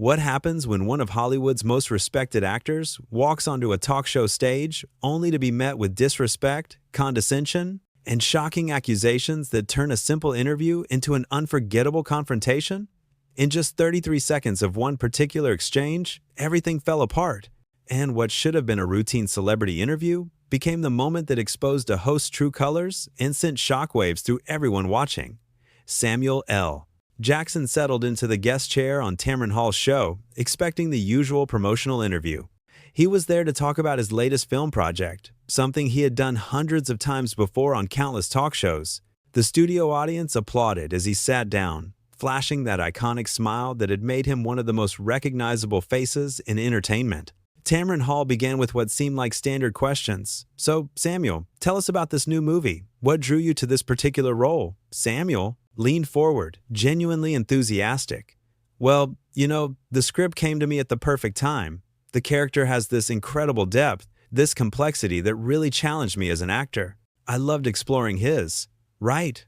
What happens when one of Hollywood's most respected actors walks onto a talk show stage only to be met with disrespect, condescension, and shocking accusations that turn a simple interview into an unforgettable confrontation? In just 33 seconds of one particular exchange, everything fell apart, and what should have been a routine celebrity interview became the moment that exposed a host's true colors and sent shockwaves through everyone watching. Samuel L. Jackson settled into the guest chair on Tamron Hall's show, expecting the usual promotional interview. He was there to talk about his latest film project, something he had done hundreds of times before on countless talk shows. The studio audience applauded as he sat down, flashing that iconic smile that had made him one of the most recognizable faces in entertainment. Tamron Hall began with what seemed like standard questions. "So, Samuel, tell us about this new movie. What drew you to this particular role?" Samuel leaned forward, genuinely enthusiastic. "Well, the script came to me at the perfect time. The character has this incredible depth, this complexity that really challenged me as an actor. I loved exploring his." Right.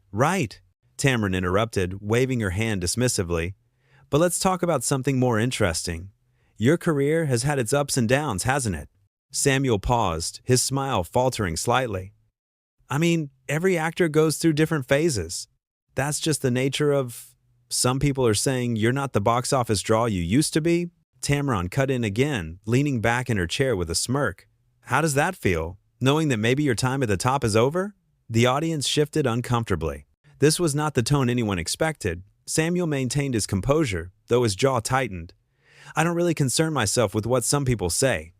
Tamron interrupted, waving her hand dismissively. "But let's talk about something more interesting. Your career has had its ups and downs, hasn't it?" Samuel paused, his smile faltering slightly. "I mean, every actor goes through different phases. That's just the nature of... Some people are saying you're not the box office draw you used to be." Tamron cut in again, leaning back in her chair with a smirk. "How does that feel, knowing that maybe your time at the top is over?" The audience shifted uncomfortably. This was not the tone anyone expected. Samuel maintained his composure, though his jaw tightened. "I don't really concern myself with what some people say.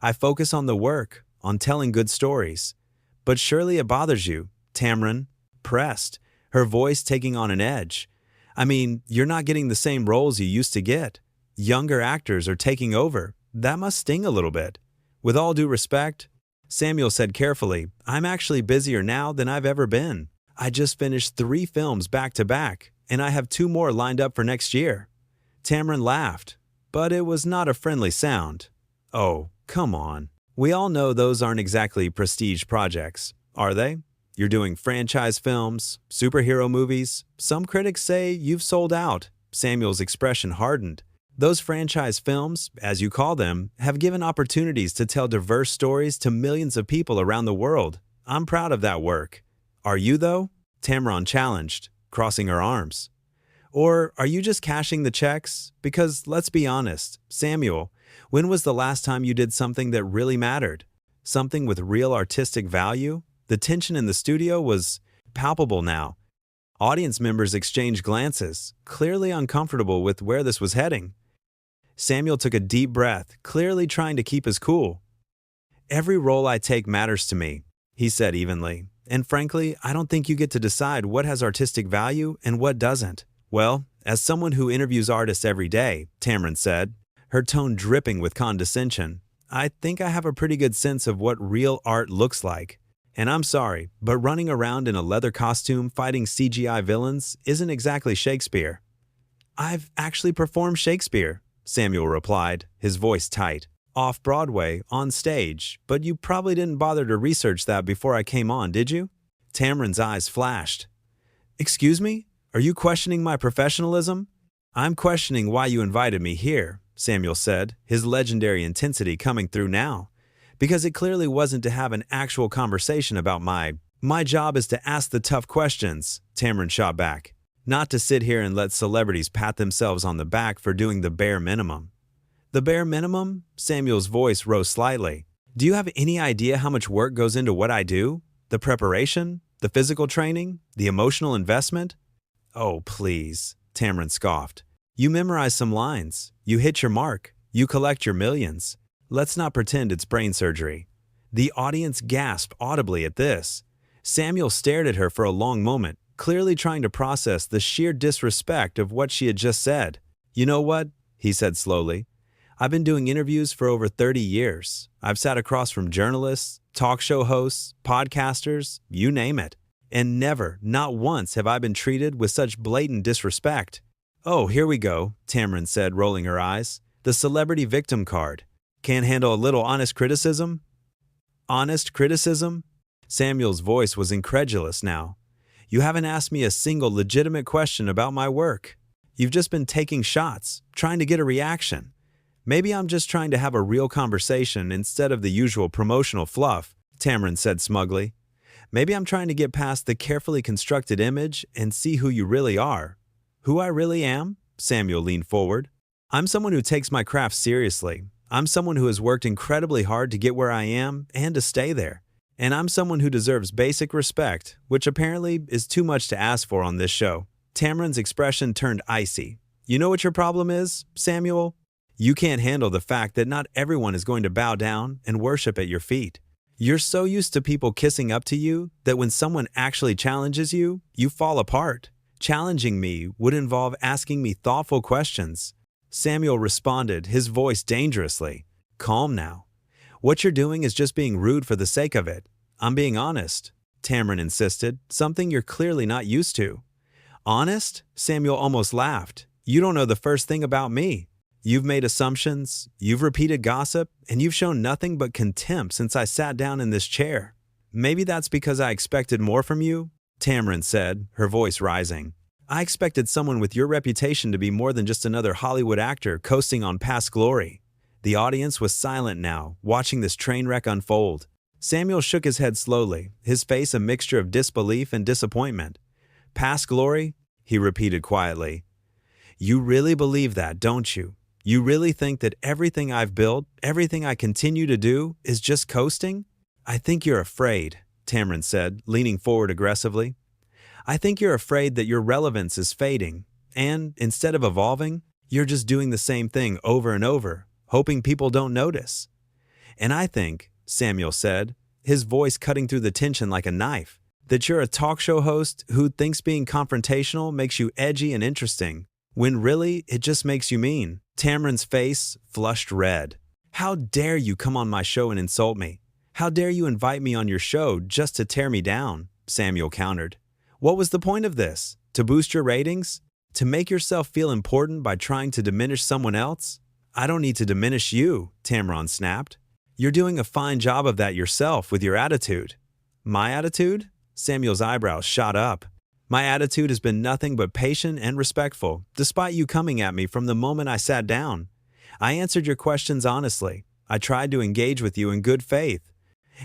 I focus on the work, on telling good stories." "But surely it bothers you," Tamron pressed, her voice taking on an edge. "I mean, you're not getting the same roles you used to get. Younger actors are taking over. That must sting a little bit." "With all due respect," Samuel said carefully, "I'm actually busier now than I've ever been. I just finished 3 films back to back, and I have 2 more lined up for next year." Tamron laughed, but it was not a friendly sound. "Oh, come on. We all know those aren't exactly prestige projects, are they? You're doing franchise films, superhero movies. Some critics say you've sold out." Samuel's expression hardened. "Those franchise films, as you call them, have given opportunities to tell diverse stories to millions of people around the world. I'm proud of that work." "Are you, though?" Tamron challenged, crossing her arms. "Or are you just cashing the checks? Because let's be honest, Samuel, when was the last time you did something that really mattered? Something with real artistic value?" The tension in the studio was palpable now. Audience members exchanged glances, clearly uncomfortable with where this was heading. Samuel took a deep breath, clearly trying to keep his cool. "Every role I take matters to me," he said evenly. "And frankly, I don't think you get to decide what has artistic value and what doesn't." "Well, as someone who interviews artists every day," Tamron said, her tone dripping with condescension, "I think I have a pretty good sense of what real art looks like. And I'm sorry, but running around in a leather costume fighting CGI villains isn't exactly Shakespeare." "I've actually performed Shakespeare," Samuel replied, his voice tight. "Off-Broadway, on stage, but you probably didn't bother to research that before I came on, did you?" Tamron's eyes flashed. "Excuse me? Are you questioning my professionalism?" "I'm questioning why you invited me here," Samuel said, his legendary intensity coming through now. "Because it clearly wasn't to have an actual conversation about my job is to ask the tough questions," Tamron shot back. "Not to sit here and let celebrities pat themselves on the back for doing the bare minimum." "The bare minimum?" Samuel's voice rose slightly. "Do you have any idea how much work goes into what I do? The preparation? The physical training? The emotional investment?" "Oh, please," Tamron scoffed. "You memorize some lines. You hit your mark. You collect your millions. Let's not pretend it's brain surgery." The audience gasped audibly at this. Samuel stared at her for a long moment, clearly trying to process the sheer disrespect of what she had just said. "You know what?" he said slowly. "I've been doing interviews for over 30 years. I've sat across from journalists, talk show hosts, podcasters, you name it. And never, not once, have I been treated with such blatant disrespect." "Oh, here we go," Tamron said, rolling her eyes. "The celebrity victim card. Can't handle a little honest criticism?" "Honest criticism?" Samuel's voice was incredulous now. "You haven't asked me a single legitimate question about my work." You've just been taking shots, trying to get a reaction. Maybe I'm just trying to have a real conversation instead of the usual promotional fluff, Tamron said smugly. Maybe I'm trying to get past the carefully constructed image and see who you really are. Who I really am? Samuel leaned forward. I'm someone who takes my craft seriously. I'm someone who has worked incredibly hard to get where I am and to stay there. And I'm someone who deserves basic respect, which apparently is too much to ask for on this show. Tamron's expression turned icy. You know what your problem is, Samuel? You can't handle the fact that not everyone is going to bow down and worship at your feet. You're so used to people kissing up to you that when someone actually challenges you, you fall apart. Challenging me would involve asking me thoughtful questions. Samuel responded, his voice dangerously. Calm now. What you're doing is just being rude for the sake of it. I'm being honest, Tamron insisted, something you're clearly not used to. Honest? Samuel almost laughed. You don't know the first thing about me. You've made assumptions, you've repeated gossip, and you've shown nothing but contempt since I sat down in this chair. Maybe that's because I expected more from you, Tamron said, her voice rising. I expected someone with your reputation to be more than just another Hollywood actor coasting on past glory. The audience was silent now, watching this train wreck unfold. Samuel shook his head slowly, his face a mixture of disbelief and disappointment. Past glory? He repeated quietly. You really believe that, don't you? You really think that everything I've built, everything I continue to do, is just coasting? I think you're afraid, Tamron said, leaning forward aggressively. I think you're afraid that your relevance is fading, and instead of evolving, you're just doing the same thing over and over, hoping people don't notice. And I think, Samuel said, his voice cutting through the tension like a knife, that you're a talk show host who thinks being confrontational makes you edgy and interesting, when really it just makes you mean. Tamron's face flushed red. How dare you come on my show and insult me? How dare you invite me on your show just to tear me down? Samuel countered. What was the point of this? To boost your ratings? To make yourself feel important by trying to diminish someone else? I don't need to diminish you, Tamron snapped. You're doing a fine job of that yourself with your attitude. My attitude? Samuel's eyebrows shot up. My attitude has been nothing but patient and respectful, despite you coming at me from the moment I sat down. I answered your questions honestly. I tried to engage with you in good faith.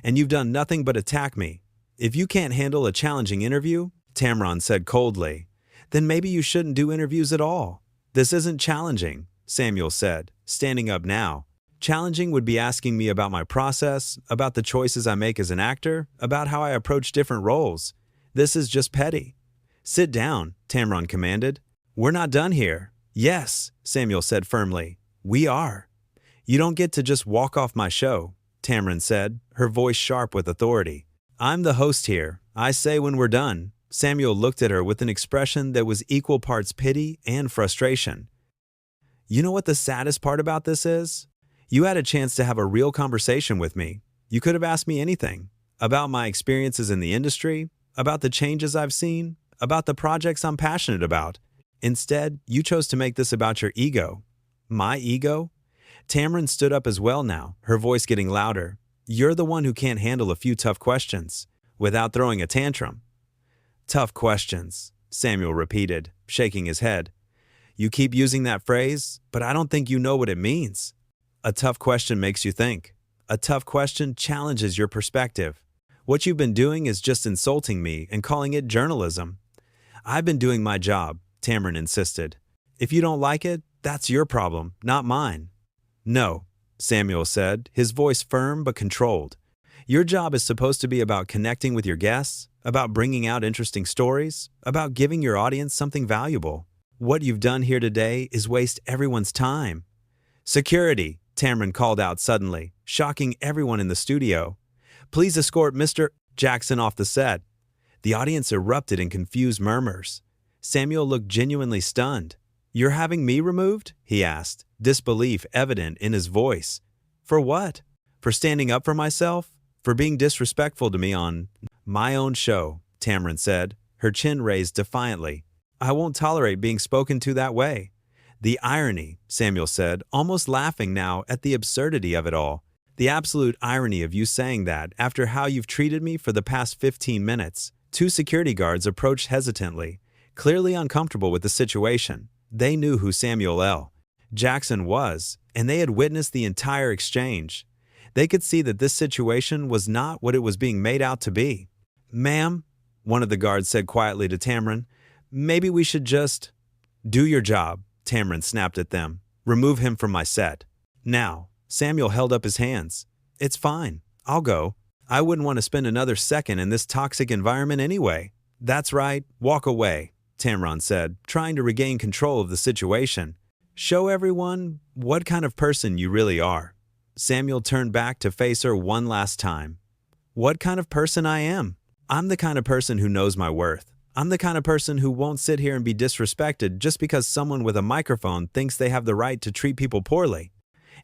And you've done nothing but attack me. If you can't handle a challenging interview, Tamron said coldly, then maybe you shouldn't do interviews at all. This isn't challenging, Samuel said, standing up now. Challenging would be asking me about my process, about the choices I make as an actor, about how I approach different roles. This is just petty. Sit down, Tamron commanded. We're not done here. Yes, Samuel said firmly. We are. You don't get to just walk off my show, Tamron said, her voice sharp with authority. I'm the host here. I say when we're done. Samuel looked at her with an expression that was equal parts pity and frustration. You know what the saddest part about this is? You had a chance to have a real conversation with me. You could have asked me anything. About my experiences in the industry, about the changes I've seen, about the projects I'm passionate about. Instead, you chose to make this about your ego. My ego? Tamron stood up as well now, her voice getting louder. You're the one who can't handle a few tough questions without throwing a tantrum. Tough questions, Samuel repeated, shaking his head. You keep using that phrase, but I don't think you know what it means. A tough question makes you think. A tough question challenges your perspective. What you've been doing is just insulting me and calling it journalism. I've been doing my job, Tamron insisted. If you don't like it, that's your problem, not mine. No, Samuel said, his voice firm but controlled. Your job is supposed to be about connecting with your guests, about bringing out interesting stories, about giving your audience something valuable. What you've done here today is waste everyone's time. Security, Tamron called out suddenly, shocking everyone in the studio. Please escort Mr. Jackson off the set. The audience erupted in confused murmurs. Samuel looked genuinely stunned. You're having me removed? He asked, disbelief evident in his voice. For what? For standing up for myself? For being disrespectful to me on my own show, Tamron said, her chin raised defiantly. I won't tolerate being spoken to that way. The irony, Samuel said, almost laughing now at the absurdity of it all. The absolute irony of you saying that after how you've treated me for the past 15 minutes. Two security guards approached hesitantly, clearly uncomfortable with the situation. They knew who Samuel L. Jackson was, and they had witnessed the entire exchange. They could see that this situation was not what it was being made out to be. "Ma'am," one of the guards said quietly to Tamron, "maybe we should just—" "Do your job," Tamron snapped at them. "Remove him from my set." "Now," Samuel held up his hands. "It's fine. I'll go. I wouldn't want to spend another second in this toxic environment anyway." "That's right. Walk away," Tamron said, trying to regain control of the situation. "Show everyone what kind of person you really are." Samuel turned back to face her one last time. "What kind of person I am? I'm the kind of person who knows my worth. I'm the kind of person who won't sit here and be disrespected just because someone with a microphone thinks they have the right to treat people poorly.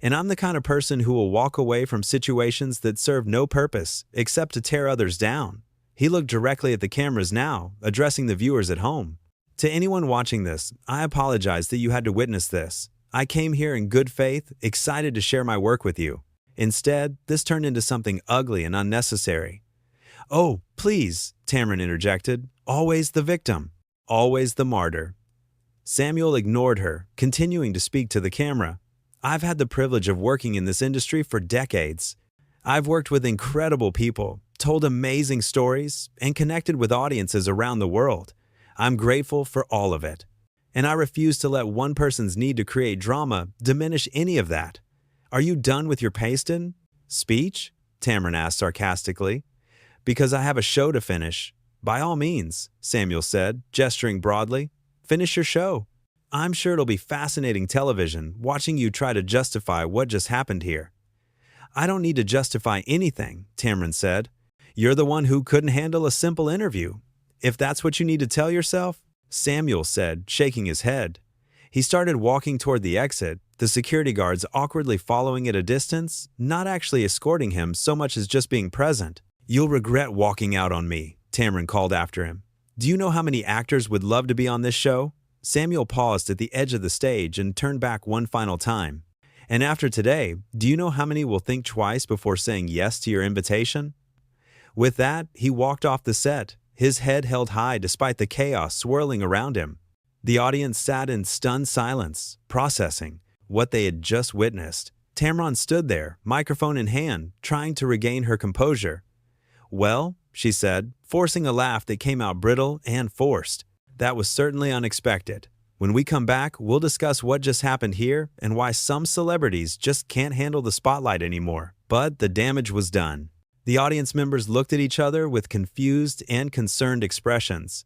And I'm the kind of person who will walk away from situations that serve no purpose except to tear others down." He looked directly at the cameras now, addressing the viewers at home. "To anyone watching this, I apologize that you had to witness this. I came here in good faith, excited to share my work with you. Instead, this turned into something ugly and unnecessary." "Oh, please," Tamron interjected. "Always the victim. Always the martyr." Samuel ignored her, continuing to speak to the camera. "I've had the privilege of working in this industry for decades. I've worked with incredible people, told amazing stories, and connected with audiences around the world. I'm grateful for all of it. And I refuse to let one person's need to create drama diminish any of that." "Are you done with your pasted speech?" Tamron asked sarcastically. "Because I have a show to finish." "By all means," Samuel said, gesturing broadly. "Finish your show. I'm sure it'll be fascinating television watching you try to justify what just happened here." "I don't need to justify anything," Tamron said. "You're the one who couldn't handle a simple interview. If that's what you need to tell yourself," Samuel said, shaking his head. He started walking toward the exit, the security guards awkwardly following at a distance, not actually escorting him so much as just being present. "You'll regret walking out on me," Tamron called after him. "Do you know how many actors would love to be on this show?" Samuel paused at the edge of the stage and turned back one final time. "And after today, do you know how many will think twice before saying yes to your invitation?" With that, he walked off the set, his head held high despite the chaos swirling around him. The audience sat in stunned silence, processing what they had just witnessed. Tamron stood there, microphone in hand, trying to regain her composure. "Well," she said, forcing a laugh that came out brittle and forced, "that was certainly unexpected. When we come back, we'll discuss what just happened here and why some celebrities just can't handle the spotlight anymore." But the damage was done. The audience members looked at each other with confused and concerned expressions.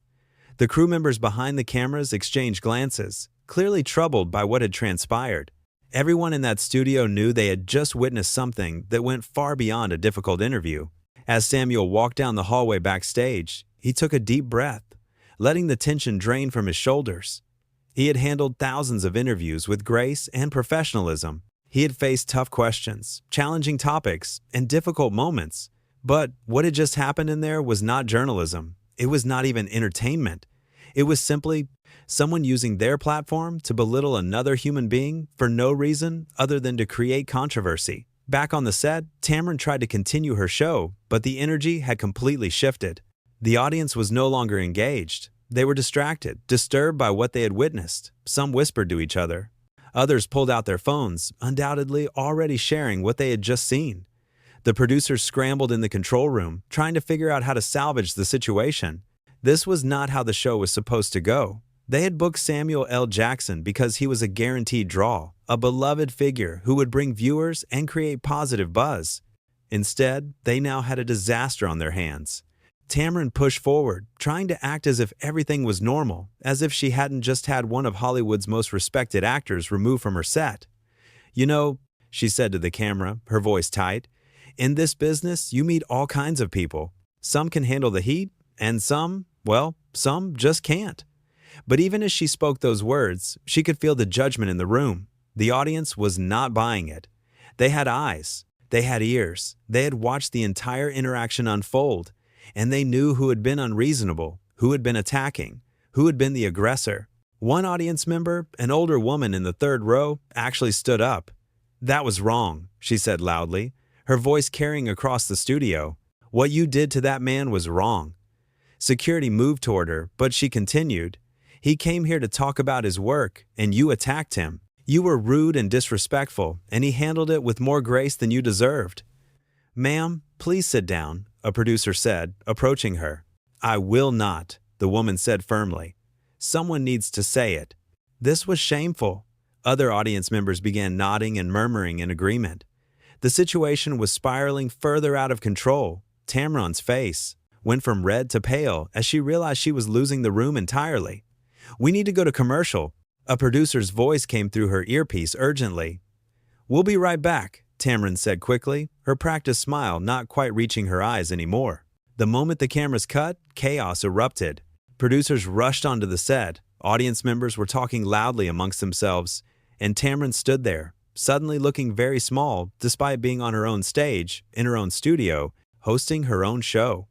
The crew members behind the cameras exchanged glances, clearly troubled by what had transpired. Everyone in that studio knew they had just witnessed something that went far beyond a difficult interview. As Samuel walked down the hallway backstage, he took a deep breath, letting the tension drain from his shoulders. He had handled thousands of interviews with grace and professionalism. He had faced tough questions, challenging topics, and difficult moments. But what had just happened in there was not journalism. It was not even entertainment. It was simply someone using their platform to belittle another human being for no reason other than to create controversy. Back on the set, Tamron tried to continue her show, but the energy had completely shifted. The audience was no longer engaged. They were distracted, disturbed by what they had witnessed. Some whispered to each other. Others pulled out their phones, undoubtedly already sharing what they had just seen. The producers scrambled in the control room, trying to figure out how to salvage the situation. This was not how the show was supposed to go. They had booked Samuel L. Jackson because he was a guaranteed draw, a beloved figure who would bring viewers and create positive buzz. Instead, they now had a disaster on their hands. Tamron pushed forward, trying to act as if everything was normal, as if she hadn't just had one of Hollywood's most respected actors removed from her set. "You know," she said to the camera, her voice tight, "in this business, you meet all kinds of people. Some can handle the heat, and some just can't." But even as she spoke those words, she could feel the judgment in the room. The audience was not buying it. They had eyes. They had ears. They had watched the entire interaction unfold. And they knew who had been unreasonable, who had been attacking, who had been the aggressor. One audience member, an older woman in the third row, actually stood up. "That was wrong," she said loudly, her voice carrying across the studio. "What you did to that man was wrong." Security moved toward her, but she continued. He came here to talk about his work, and you attacked him. You were rude and disrespectful, and he handled it with more grace than you deserved." "Ma'am, please sit down," a producer said, approaching her. "I will not," the woman said firmly. "Someone needs to say it." This was shameful. Other audience members began nodding and murmuring in agreement. The situation was spiraling further out of control. Tamron's face went from red to pale as she realized she was losing the room entirely. "We need to go to commercial," a producer's voice came through her earpiece urgently. "We'll be right back," Tamron said quickly, her practiced smile not quite reaching her eyes anymore. The moment the cameras cut, chaos erupted. Producers rushed onto the set, audience members were talking loudly amongst themselves, and Tamron stood there, suddenly looking very small despite being on her own stage, in her own studio, hosting her own show.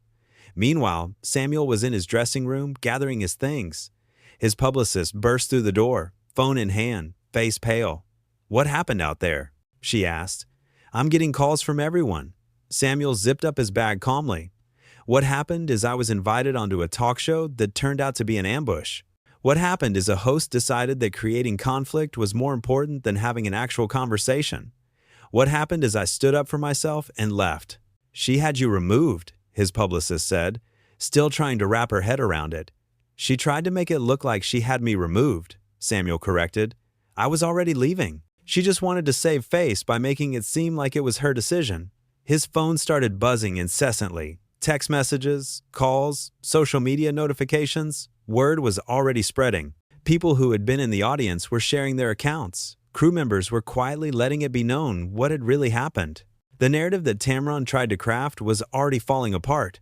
Meanwhile, Samuel was in his dressing room gathering his things. His publicist burst through the door, phone in hand, face pale. "What happened out there?" she asked. "I'm getting calls from everyone." Samuel zipped up his bag calmly. "What happened is I was invited onto a talk show that turned out to be an ambush. What happened is a host decided that creating conflict was more important than having an actual conversation. What happened is I stood up for myself and left." "She had you removed," his publicist said, still trying to wrap her head around it. "She tried to make it look like she had me removed," Samuel corrected. "I was already leaving. She just wanted to save face by making it seem like it was her decision." His phone started buzzing incessantly. Text messages, calls, social media notifications. Word was already spreading. People who had been in the audience were sharing their accounts. Crew members were quietly letting it be known what had really happened. The narrative that Tamron tried to craft was already falling apart.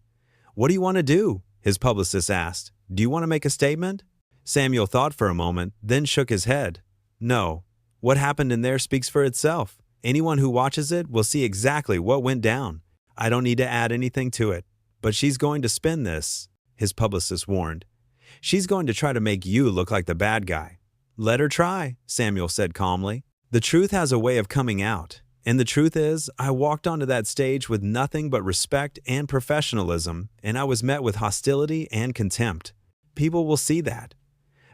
"What do you want to do?" his publicist asked. "Do you want to make a statement?" Samuel thought for a moment, then shook his head. "No. What happened in there speaks for itself. Anyone who watches it will see exactly what went down. I don't need to add anything to it. But she's going to spin this," his publicist warned. "She's going to try to make you look like the bad guy." "Let her try," Samuel said calmly. "The truth has a way of coming out. And the truth is, I walked onto that stage with nothing but respect and professionalism, and I was met with hostility and contempt. People will see that."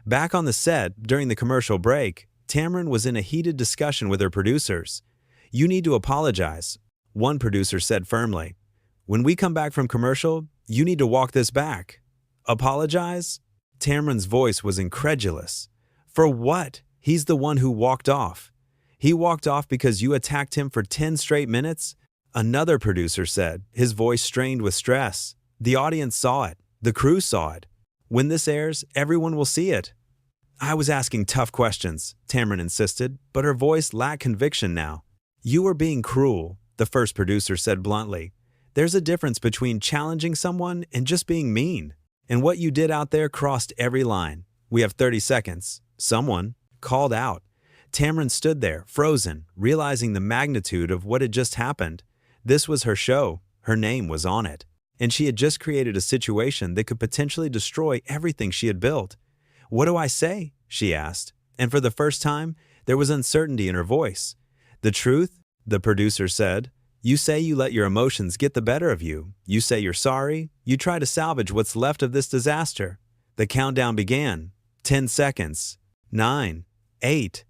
Back on the set, during the commercial break, Tamron was in a heated discussion with her producers. "You need to apologize," one producer said firmly. "When we come back from commercial, you need to walk this back." "Apologize?" Tamron's voice was incredulous. "For what? He's the one who walked off." "He walked off because you attacked him for 10 straight minutes?" Another producer said, his voice strained with stress. "The audience saw it. The crew saw it. When this airs, everyone will see it." "I was asking tough questions," Tamron insisted, but her voice lacked conviction now. "You were being cruel," the first producer said bluntly. "There's a difference between challenging someone and just being mean. And what you did out there crossed every line." "We have 30 seconds. Someone called out. Tamron stood there, frozen, realizing the magnitude of what had just happened. This was her show. Her name was on it. And she had just created a situation that could potentially destroy everything she had built. "What do I say?" she asked. And for the first time, there was uncertainty in her voice. "The truth," the producer said. "You say you let your emotions get the better of you. You say you're sorry. You try to salvage what's left of this disaster." The countdown began. 10 seconds. 9. 8.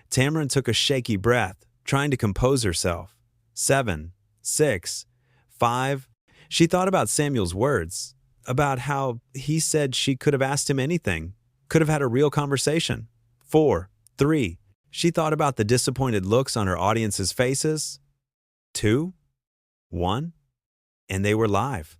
Tamron took a shaky breath, trying to compose herself. 7. 6. 5. She thought about Samuel's words, about how he said she could have asked him anything, could have had a real conversation. 4. 3. She thought about the disappointed looks on her audience's faces. 2. 1. And they were live.